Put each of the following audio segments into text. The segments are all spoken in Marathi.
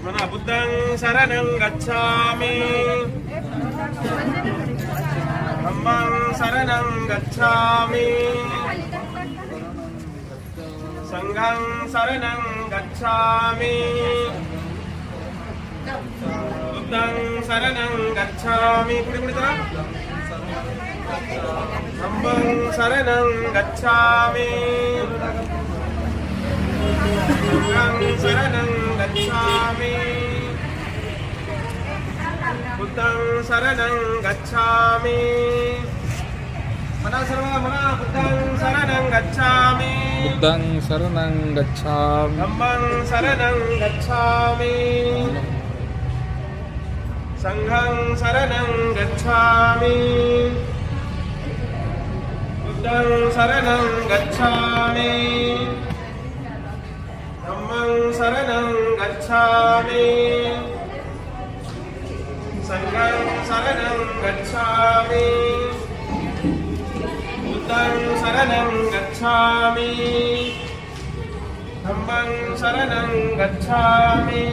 म्हणा बुद्धं शरणं गच्छामि, धम्मं शरणं गच्छामि, संघं शरणं गच्छामि, बुद्धं शरणं गच्छामि, पुढे पुढे चला, धम्मं शरणं गच्छामि, संघं शरणं गच्छामि, बुद्धं शरणं गच्छामि, म्हणा सर्व म्हणा बुद्धं शरणं गच्छामि, बुद्धं शरणं गच्छामि, धम्मं शरणं गच्छामि, संघं शरणं गच्छामि, बुद्धं शरणं गच्छामि, धम्मं शरणं गच्छामि, संघं शरणं गच्छामि, बुद्धं शरणं गच्छामि, धम्मं शरणं गच्छामि.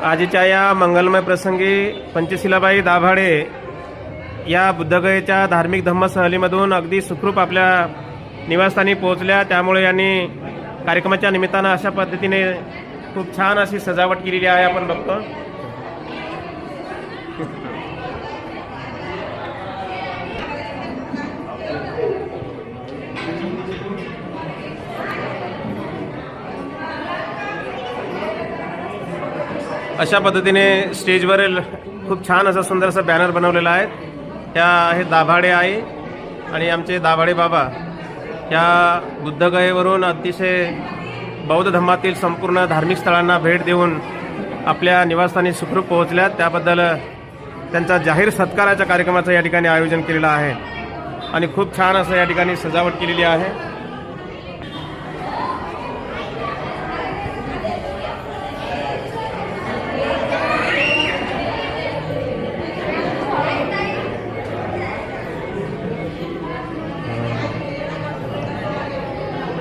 आजच्या या मंगलमय प्रसंगी पंचशिलाबाई दाभाडे या बुद्धगयेच्या धार्मिक धम्म सहलीमधून अगदी सुखरूप आपल्या निवासस्थानी पोहोचल्या. त्यामुळे यांनी कार्यक्रमाच्या निमित्तानं अशा पद्धतीने खूप छान अशी सजावट केलेली आहे, आपण बघतो. अशा पद्धतीने स्टेजवर खूप छान असा सुंदर असा बॅनर बनवलेला आहे. त्या आहेत दाभाडे आई आणि आमचे दाभाडे बाबा. या बुद्धगयेवरून अतिशय बौद्ध धर्मातील संपूर्ण धार्मिक स्थळांना भेट देऊन आपल्या निवासस्थानी सुखरूप पोहोचल्या. त्याबद्दल त्यांचा जाहीर सत्काराच्या कार्यक्रमाचं या ठिकाणी आयोजन केलेलं आहे आणि खूप छान असं या ठिकाणी सजावट केलेली आहे.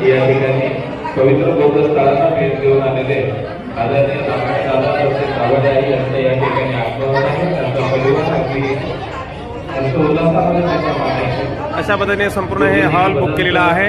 या ठिकाणी पवित्र बौद्ध स्थळांना भेट देऊन आलेले आदरणीय दाभाडे आई यांचं या ठिकाणी आगमन आहे. त्यांचा परिवार अगदी उल्हासामध्ये त्यांच्या मागे. अशा पद्धतीने संपूर्ण हे हॉल बुक केलेला आहे.